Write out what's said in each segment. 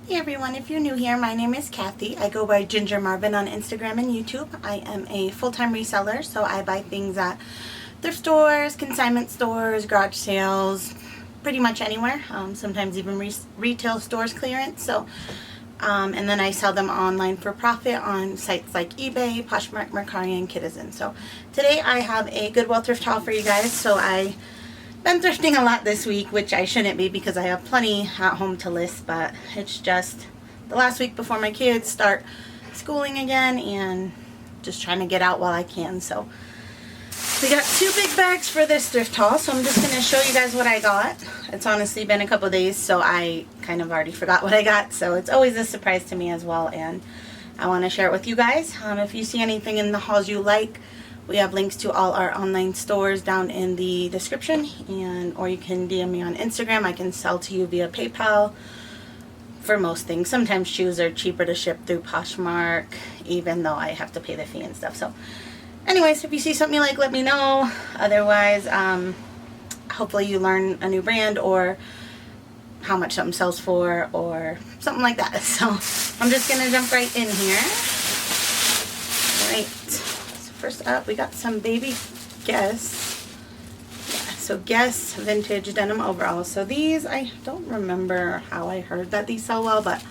Hey everyone, if you're new here, my name is Kathy. I go by Ginger Marvin on Instagram and YouTube. I am a full-time reseller, so I buy things at thrift stores, consignment stores, garage sales, pretty much anywhere. Sometimes even retail stores clearance. And then I sell them online for profit on sites like eBay, Poshmark, Mercari, and Citizen. So today I have a Goodwill thrift haul for you guys. So I've been thrifting a lot this week, which I shouldn't be because I have plenty at home to list, but it's just the last week before my kids start schooling again and just trying to get out while I can. So we got two big bags for this thrift haul, so I'm just going to show you guys what I got. It's honestly been a couple days, so I kind of already forgot what I got, so it's always a surprise to me as well, and I want to share it with you guys. If you see anything in the hauls you like, we have links to all our online stores down in the description, or you can DM me on Instagram. I can sell to you via PayPal for most things. Sometimes shoes are cheaper to ship through Poshmark, even though I have to pay the fee and stuff. So anyways, if you see something you like, let me know. Otherwise, hopefully you learn a new brand or how much something sells for or something like that. So I'm just going to jump right in here. Right. First up, we got some baby Guess. Yeah, so Guess vintage denim overalls. So these, I don't remember how I heard that these sell well, but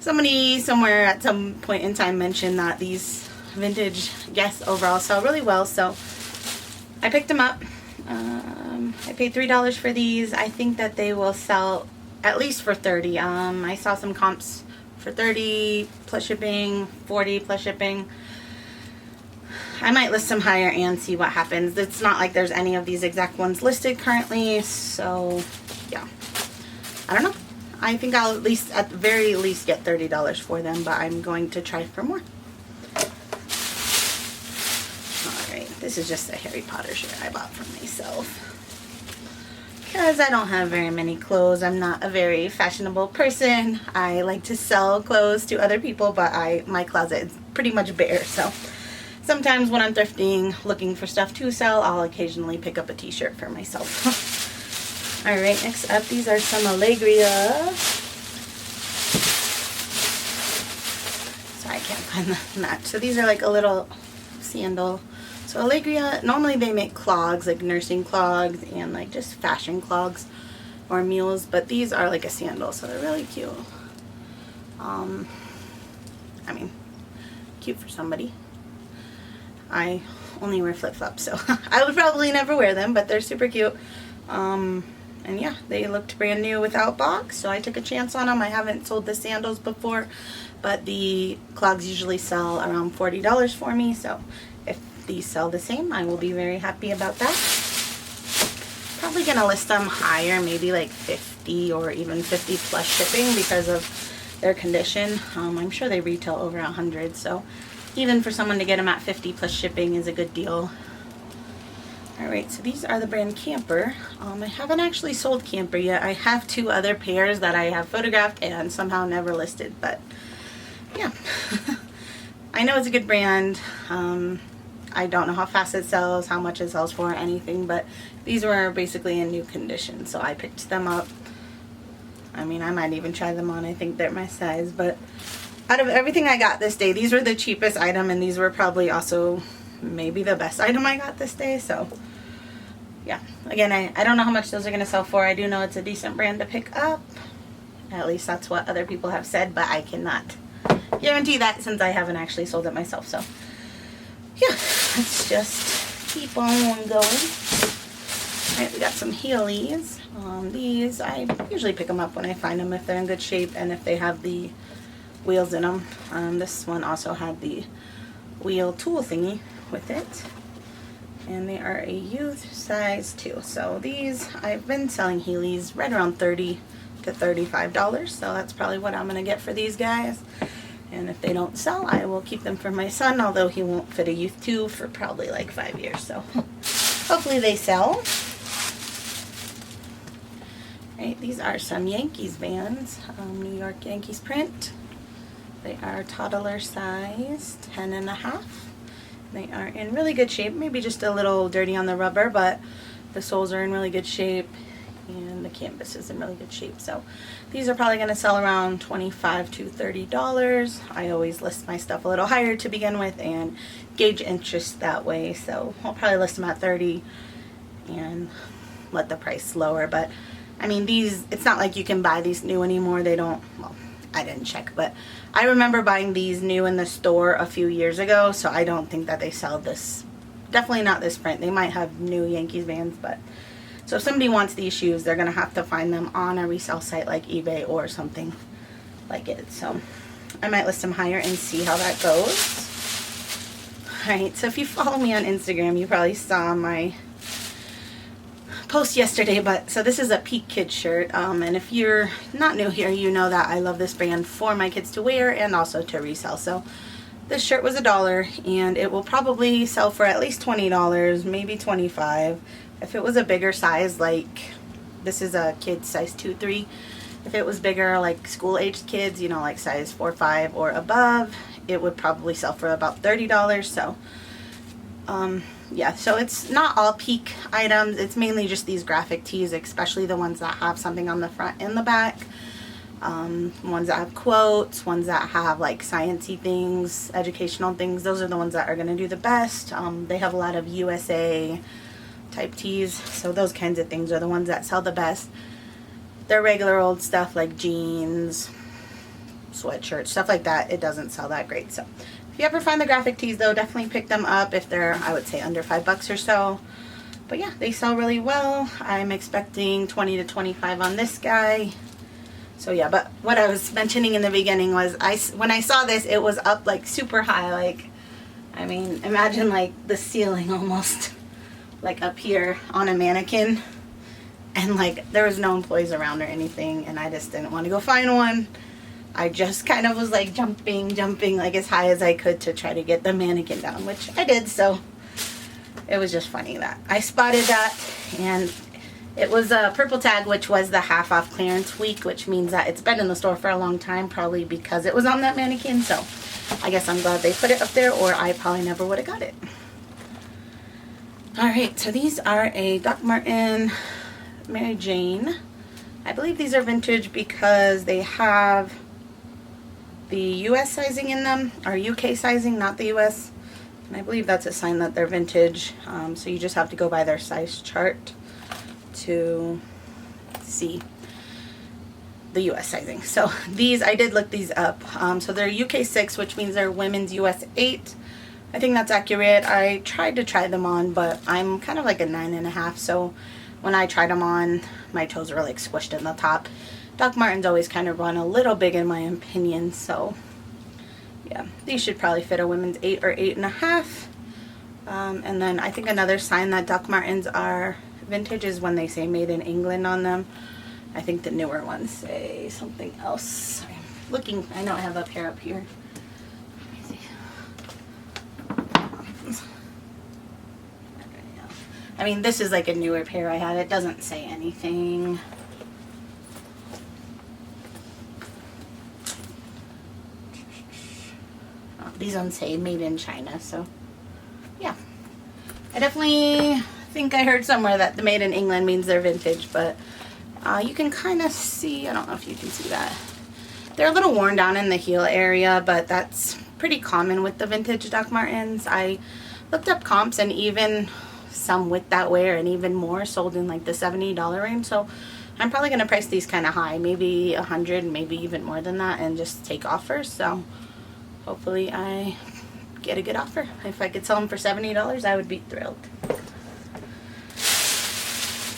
somebody somewhere at some point in time mentioned that these vintage Guess overalls sell really well. So I picked them up. I paid $3 for these. I think that they will sell at least for $30. I saw some comps for $30 plus shipping, $40 plus shipping. I might list them higher and see what happens. It's not like there's any of these exact ones listed currently, so yeah. I don't know. I think I'll at the very least get $30 for them, but I'm going to try for more. Alright, this is just a Harry Potter shirt I bought for myself. Because I don't have very many clothes. I'm not a very fashionable person. I like to sell clothes to other people, but my closet is pretty much bare, so sometimes when I'm thrifting, looking for stuff to sell, I'll occasionally pick up a t-shirt for myself. Alright, next up, these are some Allegria. Sorry, I can't find the match. So these are like a little sandal. So Allegria, normally they make clogs, like nursing clogs and like just fashion clogs or mules, but these are like a sandal, so they're really cute. I mean, cute for somebody. I only wear flip-flops, so I would probably never wear them, but they're super cute. And yeah, they looked brand new without box, so I took a chance on them. I haven't sold the sandals before, but the clogs usually sell around $40 for me, so if these sell the same, I will be very happy about that. Probably gonna list them higher, maybe like 50 or even 50 plus shipping because of their condition. I'm sure they retail over 100, so even for someone to get them at 50 plus shipping is a good deal. Alright, so these are the brand Camper. I haven't actually sold Camper yet. I have two other pairs that I have photographed and somehow never listed, but yeah. I know it's a good brand. I don't know how fast it sells, how much it sells for, anything, but these were basically in new condition, so I picked them up. I mean, I might even try them on. I think they're my size, but out of everything I got this day, these were the cheapest item, and these were probably also maybe the best item I got this day, so yeah. Again, I don't know how much those are going to sell for. I do know it's a decent brand to pick up. At least that's what other people have said, but I cannot guarantee that since I haven't actually sold it myself, so yeah, let's just keep on going. Alright, we got some Heelies. These, I usually pick them up when I find them if they're in good shape and if they have the wheels in them. This one also had the wheel tool thingy with it, and they are a youth size too. So these, I've been selling Heelies right around $30 to $35, so that's probably what I'm gonna get for these guys. And if they don't sell, I will keep them for my son, although he won't fit a youth 2 for probably like 5 years, so hopefully they sell. Right, these are some Yankees Vans, New York Yankees print. They are toddler size, 10.5. They are in really good shape, maybe just a little dirty on the rubber, but the soles are in really good shape. and the canvas is in really good shape. So these are probably going to sell around $25 to $30. I always list my stuff a little higher to begin with and gauge interest that way. So I'll probably list them at $30 and let the price lower. But I mean, these, it's not like you can buy these new anymore. They don't, well, I didn't check, but I remember buying these new in the store a few years ago, so I don't think that they sell this. Definitely not this print. They might have new Yankee Vans, but so if somebody wants these shoes, they're gonna have to find them on a resale site like eBay or something like it. So I might list them higher and see how that goes. Alright, so if you follow me on Instagram, you probably saw my post yesterday, but so this is a Peak Kid shirt, and if you're not new here, you know that I love this brand for my kids to wear and also to resell. So this shirt was $1 and it will probably sell for at least $20, maybe $25. If it was a bigger size, like this is a kid size 2-3, if it was bigger, like school-aged kids, you know, like size 4-5 or above, it would probably sell for about $30. So yeah, so it's not all Peak items. It's mainly just these graphic tees, especially the ones that have something on the front and the back. Ones that have quotes, ones that have like science-y things, educational things. Those are the ones that are going to do the best. They have a lot of USA type tees, so those kinds of things are the ones that sell the best. Their regular old stuff like jeans, sweatshirts, stuff like that, it doesn't sell that great. So if you ever find the graphic tees though, definitely pick them up if they're, I would say, under $5 or so. But yeah, they sell really well. I'm expecting 20 to 25 on this guy. So yeah, but what I was mentioning in the beginning was when I saw this, it was up like super high. Like, I mean, imagine like the ceiling almost, like up here on a mannequin. And like there was no employees around or anything, and I just didn't want to go find one. I just kind of was like jumping like as high as I could to try to get the mannequin down, which I did. So it was just funny that I spotted that, and it was a purple tag, which was the half off clearance week, which means that it's been in the store for a long time, probably because it was on that mannequin. So I guess I'm glad they put it up there, or I probably never would have got it. Alright, so these are a Doc Marten Mary Jane. I believe these are vintage because they have the US sizing in them, or UK sizing, not the US. And I believe that's a sign that they're vintage. So you just have to go by their size chart to see the US sizing. So these, I did look these up. So they're UK 6, which means they're women's US 8. I think that's accurate. I tried to try them on, but I'm kind of like a 9.5. So when I tried them on, my toes were like squished in the top. Doc Martens always kind of run a little big in my opinion, so yeah, these should probably fit a women's 8 or 8.5. And then I think another sign that Doc Martens are vintage is when they say made in England on them. I think the newer ones say something else. Sorry, I'm looking, I know I have a pair up here. Let me see. I mean, this is like a newer pair I had. It doesn't say anything. These ones say made in China, so yeah. I definitely think I heard somewhere that the made in England means they're vintage, but you can kind of see, I don't know if you can see that. They're a little worn down in the heel area, but that's pretty common with the vintage Doc Martens. I looked up comps, and even some with that wear and even more sold in like the $70 range, so I'm probably going to price these kind of high, maybe 100, maybe even more than that, and just take offers. So hopefully I get a good offer. If I could sell them for $70, I would be thrilled.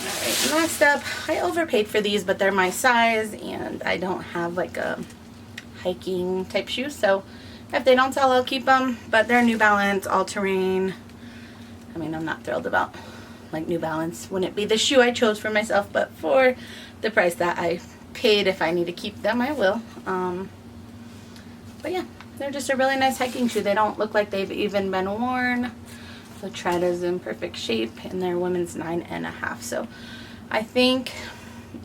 Alright, last up, I overpaid for these, but they're my size, and I don't have like a hiking type shoe, so if they don't sell, I'll keep them. But they're New Balance, all-terrain. I mean, I'm not thrilled about like New Balance. Wouldn't be the shoe I chose for myself, but for the price that I paid, if I need to keep them, I will. But yeah, they're just a really nice hiking shoe. They don't look like they've even been worn. The tread is in perfect shape, and they're women's 9.5. So I think,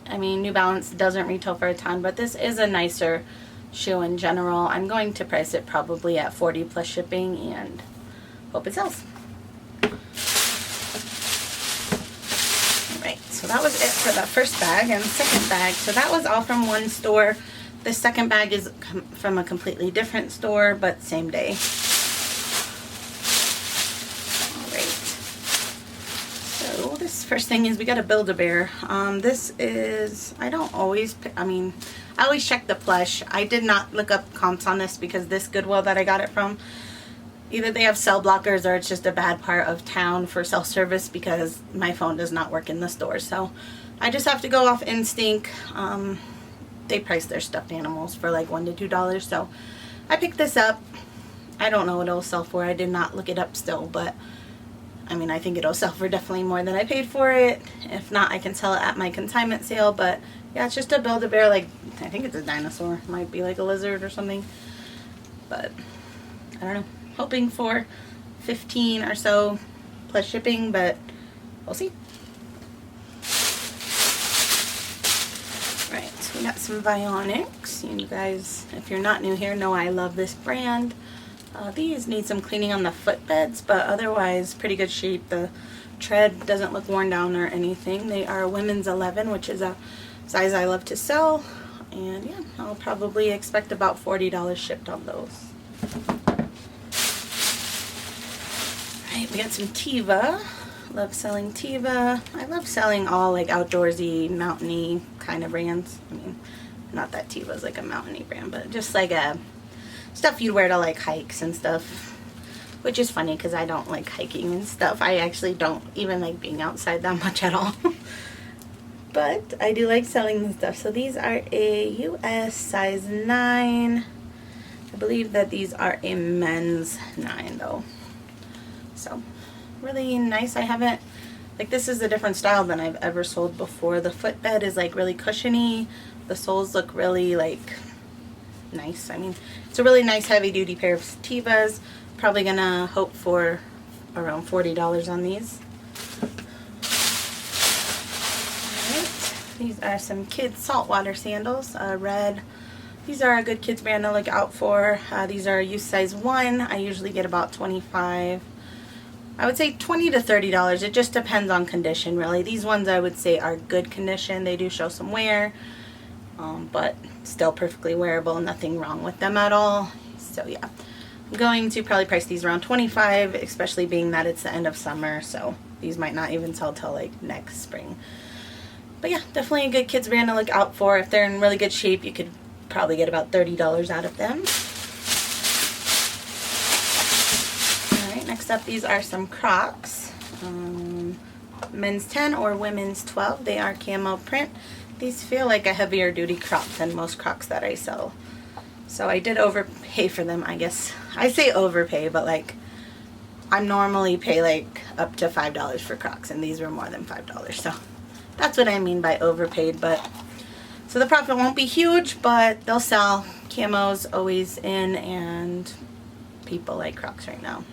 I mean, New Balance doesn't retail for a ton, but this is a nicer shoe in general. I'm going to price it probably at $40 plus shipping, and hope it sells. Alright, so So that was it for the first bag and second bag. So that was all from one store. The second bag is from a completely different store, but same day. Alright. So this first thing is we got a Build-A-Bear. This is, I don't always pick, I always check the plush. I did not look up comps on this because this Goodwill that I got it from, either they have cell blockers or it's just a bad part of town for cell service because my phone does not work in the store. So I just have to go off instinct. They price their stuffed animals for like $1 to $2. So I picked this up. I don't know what it'll sell for. I did not look it up still, but I think it'll sell for definitely more than I paid for it. If not, I can sell it at my consignment sale. But yeah, it's just a Build-A-Bear. Like, I think it's a dinosaur. Might be like a lizard or something. But I don't know. Hoping for 15 or so plus shipping, but we'll see. Right, so we got some Bionics. You guys, if you're not new here, know I love this brand. These need some cleaning on the footbeds, but otherwise pretty good shape. The tread doesn't look worn down or anything. They are women's 11, which is a size I love to sell. And yeah, I'll probably expect about $40 shipped on those. Alright, we got some Tiva. Love selling Tiva. I love selling all like outdoorsy, mountainy kind of brands. Not that Tiva's like a mountainy brand, but just like a stuff you'd wear to like hikes and stuff. Which is funny because I don't like hiking and stuff. I actually don't even like being outside that much at all. But I do like selling this stuff. So these are a US size 9. I believe that these are a men's 9 though. So really nice. I haven't, like, this is a different style than I've ever sold before. The footbed is like really cushiony. The soles look really like nice. It's a really nice heavy duty pair of Tivas. Probably gonna hope for around $40 on these. Alright, these are some kids saltwater sandals, red. These are a good kids brand to look out for. These are youth size 1. I usually get about 25. I would say $20 to $30. It just depends on condition, really. These ones I would say are good condition. They do show some wear, but still perfectly wearable. Nothing wrong with them at all. So yeah, I'm going to probably price these around $25, especially being that it's the end of summer. So these might not even sell till like next spring. But yeah, definitely a good kids brand to look out for. If they're in really good shape, you could probably get about $30 out of them. Next up, these are some Crocs, men's 10 or women's 12. They are camo print. These feel like a heavier duty Croc than most Crocs that I sell. So I did overpay for them, I guess. I say overpay, but like I normally pay like up to $5 for Crocs, and these were more than $5. So that's what I mean by overpaid. But so the profit won't be huge, but they'll sell. Camo's always in, and people like Crocs right now.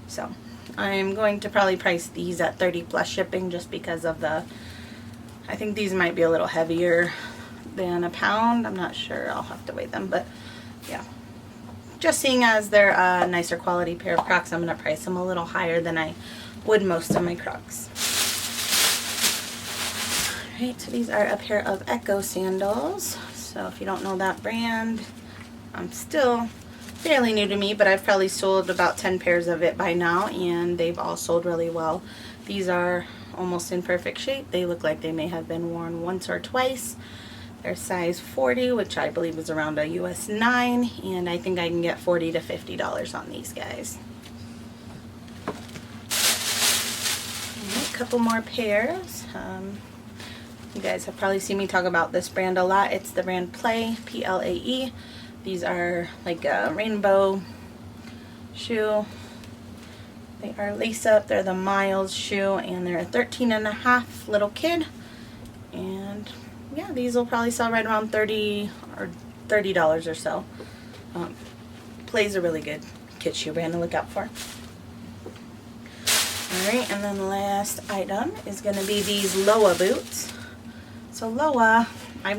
So I'm going to probably price these at 30 plus shipping just because of the, I think these might be a little heavier than a pound. I'm not sure. I'll have to weigh them, but yeah. Just seeing as they're a nicer quality pair of Crocs, I'm going to price them a little higher than I would most of my Crocs. Alright, so these are a pair of Echo sandals. So if you don't know that brand, I'm still fairly new to me, but I've probably sold about 10 pairs of it by now, and they've all sold really well. These are almost in perfect shape. They look like they may have been worn once or twice. They're size 40, which I believe is around a US 9, and I think I can get $40 to $50 on these guys. A couple more pairs. You guys have probably seen me talk about this brand a lot. It's the brand Play, P-L-A-E. These are like a rainbow shoe. They are lace up. They're the Miles shoe, and they're a 13.5 little kid. And yeah, these will probably sell right around $30 or so. Play's a really good kid shoe brand to look out for. Alright, and then the last item is going to be these Ola Boots. So Ola, I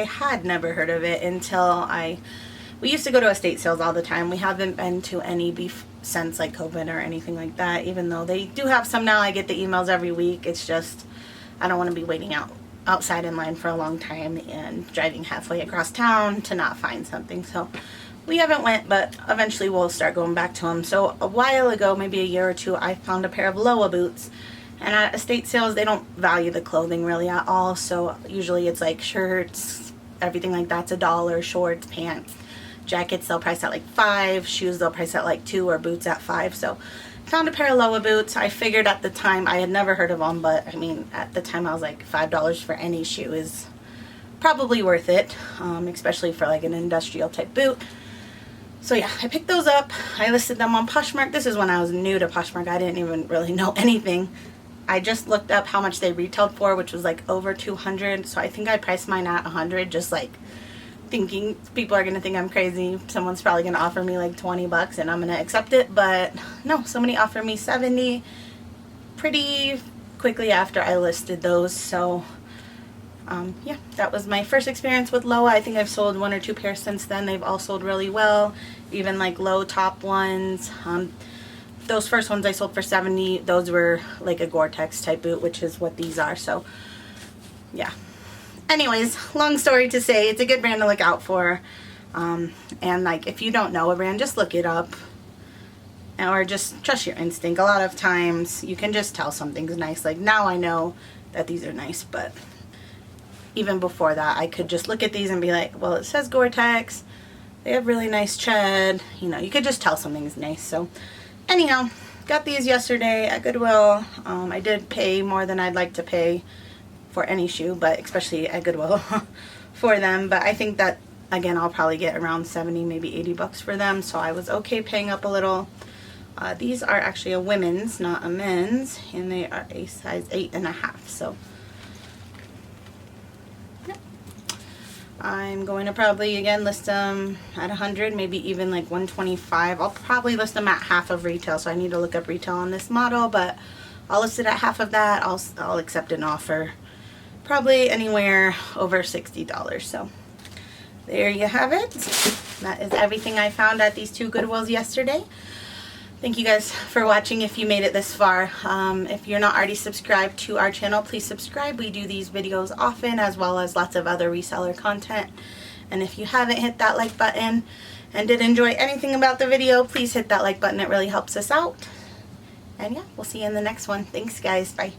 had never heard of it until we used to go to estate sales all the time. We haven't been to any since like COVID or anything like that, even though they do have some now. I get the emails every week. It's just I don't want to be waiting outside in line for a long time and driving halfway across town to not find something. So we haven't went, but eventually we'll start going back to them. So a while ago, maybe a year or two, I found a pair of Ola Boots. And at estate sales, they don't value the clothing really at all. So usually it's like shirts, everything like that's $1, shorts, pants, jackets, they'll price at like $5, shoes they'll price at like $2, or boots at $5. So found a pair of Ola Boots. I figured at the time, I had never heard of them, but I mean, at the time I was like $5 for any shoe is probably worth it, especially for like an industrial type boot. So yeah, I picked those up. I listed them on Poshmark. This is when I was new to Poshmark. I didn't even really know anything. I just looked up how much they retailed for, which was like over $200. So I think I priced mine at $100, just like thinking people are gonna think I'm crazy. Someone's probably gonna offer me like 20 bucks and I'm gonna accept it. But no, somebody offered me 70 pretty quickly after I listed those. So yeah, that was my first experience with Loa. I think I've sold 1 or 2 pairs since then. They've all sold really well, even like low top ones. Those first ones I sold for 70, those were like a Gore-Tex type boot, which is what these are. So yeah, anyways, long story to say, it's a good brand to look out for. And like, if you don't know a brand, just look it up, or just trust your instinct. A lot of times you can just tell something's nice. Like now I know that these are nice, but even before that I could just look at these and be like, well, it says Gore-Tex, they have really nice tread, you know, you could just tell something's nice. So anyhow, got these yesterday at Goodwill. I did pay more than I'd like to pay for any shoe, but especially at Goodwill for them. But I think that, again, I'll probably get around 70, maybe 80 bucks for them. So I was okay paying up a little. These are actually a women's, not a men's, and they are a size 8.5. So yeah. I'm going to probably, again, list them at 100, maybe even like 125. I'll probably list them at half of retail, so I need to look up retail on this model, but I'll list it at half of that. I'll accept an offer probably anywhere over $60. So there you have it. That is everything I found at these 2 Goodwills yesterday. Thank you guys for watching if you made it this far. If you're not already subscribed to our channel, please subscribe. We do these videos often, as well as lots of other reseller content. And if you haven't hit that like button and did enjoy anything about the video, please hit that like button. It really helps us out. And yeah, we'll see you in the next one. Thanks guys. Bye.